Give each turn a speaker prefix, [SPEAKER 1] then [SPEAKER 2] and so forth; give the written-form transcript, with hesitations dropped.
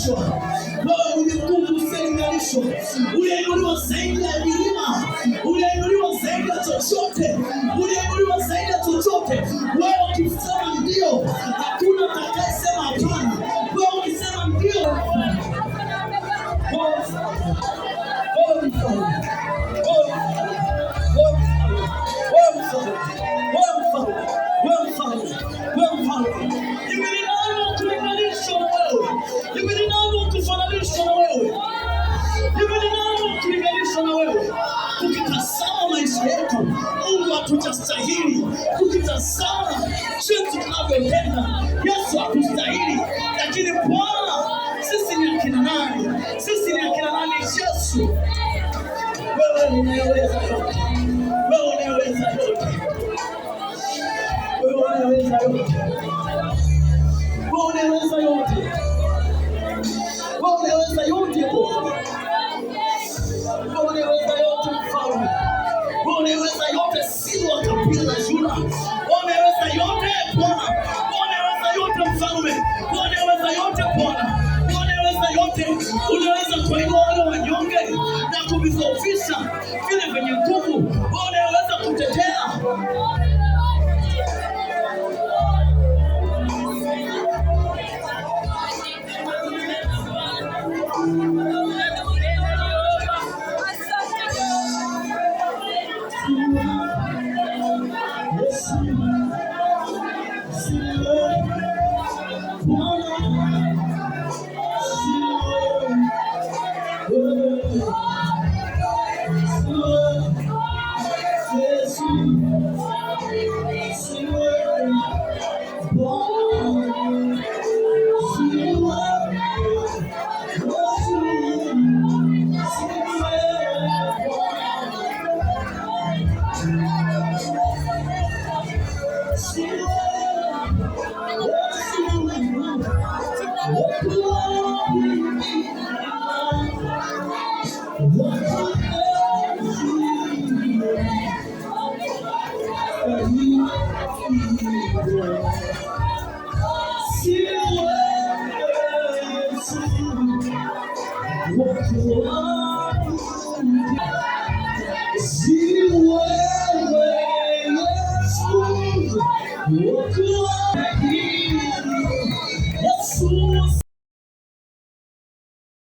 [SPEAKER 1] usilinganishwa. Wewe mwenye nguvu usilinganishwa. Uliyeinuliwa zaidi ya milima, uliyeinuliwa zaidi ya chochote, uliyeinuliwa zaidi ya chochote. Wewe ukisema ndio, hakuna atakayesema hapana. Wewe ukisema ndio, tukitazama maisha yetu, Mungu hatujastahili. Tukitazama jinsi tunavyotenda, Yesu hakustahili. Lakini Bwana, sisi ni akina nani? Sisi ni akina nani? Yesu, wewe unaweza yote. Wewe unaweza yote. Wewe unaweza yote. Wewe unaweza yote. Wewe unaweza yote Bwana. Wewe unaweza yote Mfalme. Wewe unaweza yote, si wa kabila la Yuda. Wewe unaweza yote Bwana. Wewe unaweza yote Mfalme. Wewe unaweza yote Bwana. Wewe unaweza yote. Unaweza kuinua wale wanyonge na kuvisofisha vile vyenye nguvu. Wewe unaweza kutetea.